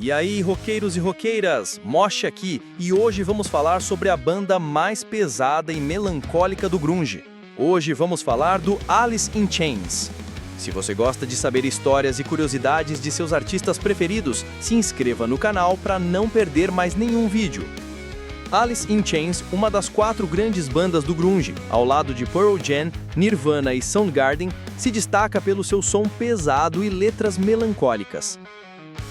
E aí, roqueiros e roqueiras, Mosh aqui, e hoje vamos falar sobre a banda mais pesada e melancólica do grunge. Hoje vamos falar do Alice in Chains. Se você gosta de saber histórias e curiosidades de seus artistas preferidos, se inscreva no canal para não perder mais nenhum vídeo. Alice in Chains, uma das 4 grandes bandas do grunge, ao lado de Pearl Jam, Nirvana e Soundgarden, se destaca pelo seu som pesado e letras melancólicas.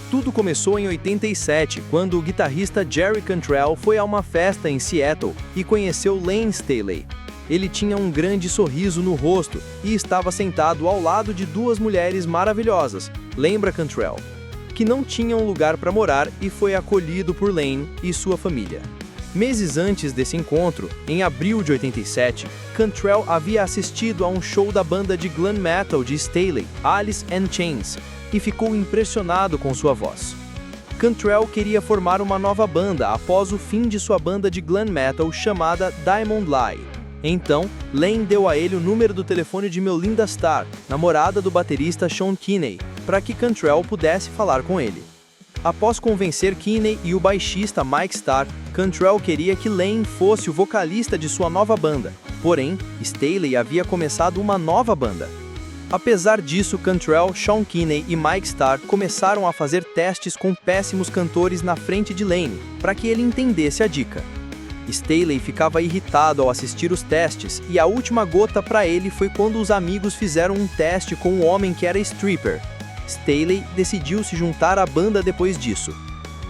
Tudo começou em 87, quando o guitarrista Jerry Cantrell foi a uma festa em Seattle e conheceu Layne Staley. Ele tinha um grande sorriso no rosto e estava sentado ao lado de 2 mulheres maravilhosas, lembra Cantrell, que não tinham lugar para morar e foi acolhido por Layne e sua família. Meses antes desse encontro, em abril de 87, Cantrell havia assistido a um show da banda de glam metal de Staley, Alice in Chains, e ficou impressionado com sua voz. Cantrell queria formar uma nova banda após o fim de sua banda de glam metal chamada Diamond Lie. Então, Layne deu a ele o número do telefone de Melinda Starr, namorada do baterista Sean Kinney, para que Cantrell pudesse falar com ele. Após convencer Kinney e o baixista Mike Starr, Cantrell queria que Layne fosse o vocalista de sua nova banda, porém, Staley havia começado uma nova banda. Apesar disso, Cantrell, Sean Kinney e Mike Starr começaram a fazer testes com péssimos cantores na frente de Layne, para que ele entendesse a dica. Staley ficava irritado ao assistir os testes, e a última gota para ele foi quando os amigos fizeram um teste com um homem que era stripper. Staley decidiu se juntar à banda depois disso.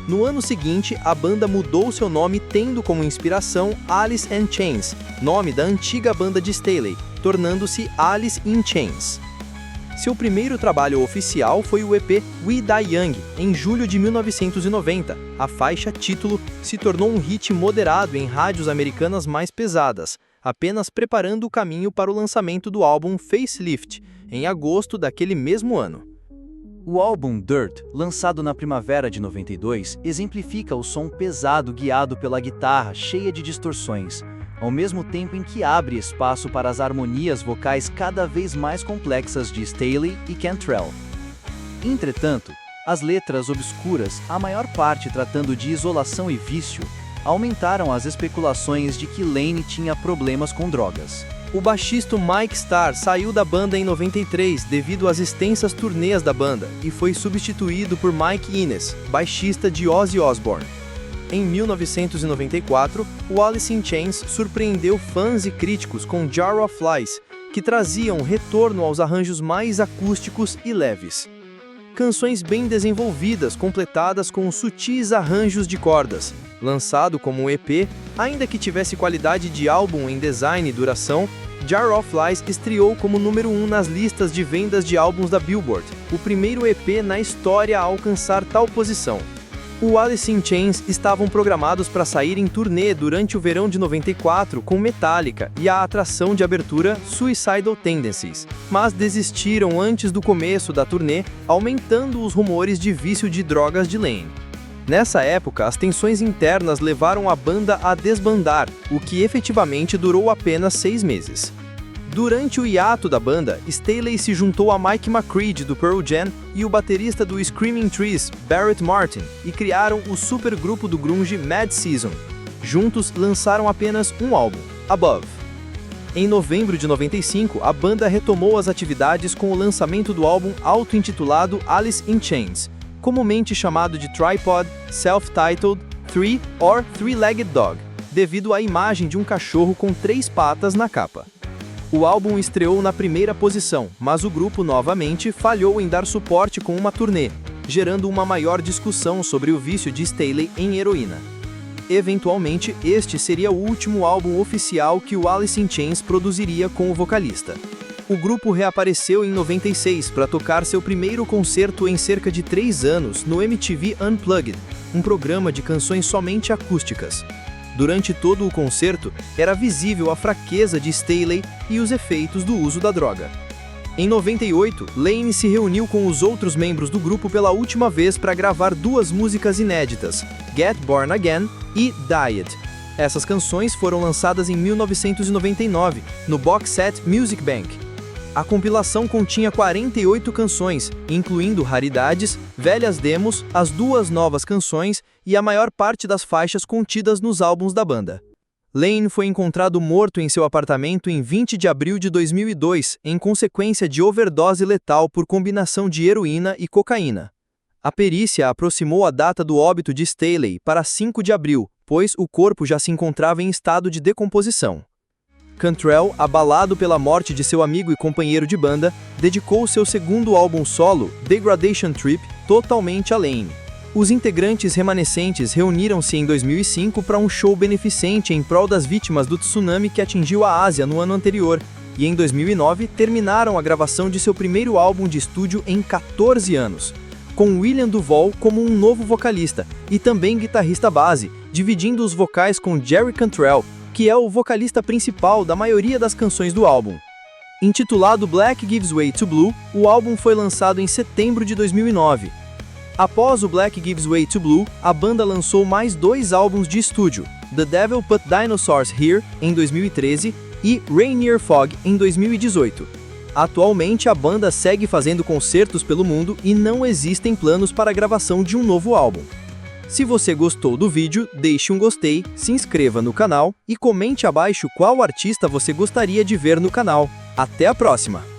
No ano seguinte, a banda mudou seu nome tendo como inspiração Alice in Chains, nome da antiga banda de Staley, tornando-se Alice in Chains. Seu primeiro trabalho oficial foi o EP We Die Young, em julho de 1990. A faixa título se tornou um hit moderado em rádios americanas mais pesadas, apenas preparando o caminho para o lançamento do álbum Facelift, em agosto daquele mesmo ano. O álbum Dirt, lançado na primavera de 92, exemplifica o som pesado guiado pela guitarra cheia de distorções, ao mesmo tempo em que abre espaço para as harmonias vocais cada vez mais complexas de Staley e Cantrell. Entretanto, as letras obscuras, a maior parte tratando de isolação e vício, aumentaram as especulações de que Layne tinha problemas com drogas. O baixista Mike Starr saiu da banda em 93 devido às extensas turnês da banda e foi substituído por Mike Inez, baixista de Ozzy Osbourne. Em 1994, o Alice in Chains surpreendeu fãs e críticos com Jar of Flies, que traziam retorno aos arranjos mais acústicos e leves. Canções bem desenvolvidas, completadas com sutis arranjos de cordas. Lançado como um EP, ainda que tivesse qualidade de álbum em design e duração, Jar of Flies estreou como número 1 nas listas de vendas de álbuns da Billboard, o primeiro EP na história a alcançar tal posição. O Alice in Chains estavam programados para sair em turnê durante o verão de 94 com Metallica e a atração de abertura Suicidal Tendencies, mas desistiram antes do começo da turnê, aumentando os rumores de vício de drogas de Layne. Nessa época, as tensões internas levaram a banda a desbandar, o que efetivamente durou apenas 6 meses. Durante o hiato da banda, Staley se juntou a Mike McCready do Pearl Jam e o baterista do Screaming Trees, Barrett Martin, e criaram o supergrupo do grunge Mad Season. Juntos, lançaram apenas um álbum, Above. Em novembro de 95, a banda retomou as atividades com o lançamento do álbum auto-intitulado Alice in Chains, comumente chamado de Tripod, Self-Titled, Three or Three-Legged Dog, devido à imagem de um cachorro com 3 patas na capa. O álbum estreou na primeira posição, mas o grupo novamente falhou em dar suporte com uma turnê, gerando uma maior discussão sobre o vício de Staley em heroína. Eventualmente, este seria o último álbum oficial que o Alice in Chains produziria com o vocalista. O grupo reapareceu em 96 para tocar seu primeiro concerto em cerca de 3 anos no MTV Unplugged, um programa de canções somente acústicas. Durante todo o concerto, era visível a fraqueza de Staley e os efeitos do uso da droga. Em 98, Layne se reuniu com os outros membros do grupo pela última vez para gravar 2 músicas inéditas, Get Born Again e Diet. Essas canções foram lançadas em 1999, no box set Music Bank. A compilação continha 48 canções, incluindo raridades, velhas demos, as 2 novas canções e a maior parte das faixas contidas nos álbuns da banda. Layne foi encontrado morto em seu apartamento em 20 de abril de 2002, em consequência de overdose letal por combinação de heroína e cocaína. A perícia aproximou a data do óbito de Staley para 5 de abril, pois o corpo já se encontrava em estado de decomposição. Cantrell, abalado pela morte de seu amigo e companheiro de banda, dedicou seu segundo álbum solo, Degradation Trip, totalmente a Layne. Os integrantes remanescentes reuniram-se em 2005 para um show beneficente em prol das vítimas do tsunami que atingiu a Ásia no ano anterior, e em 2009 terminaram a gravação de seu primeiro álbum de estúdio em 14 anos, com William Duvall como um novo vocalista e também guitarrista base, dividindo os vocais com Jerry Cantrell, que é o vocalista principal da maioria das canções do álbum. Intitulado Black Gives Way to Blue, o álbum foi lançado em setembro de 2009. Após o Black Gives Way to Blue, a banda lançou mais 2 álbuns de estúdio, The Devil Put Dinosaurs Here, em 2013, e Rainier Fog, em 2018. Atualmente, a banda segue fazendo concertos pelo mundo e não existem planos para a gravação de um novo álbum. Se você gostou do vídeo, deixe um gostei, se inscreva no canal e comente abaixo qual artista você gostaria de ver no canal. Até a próxima!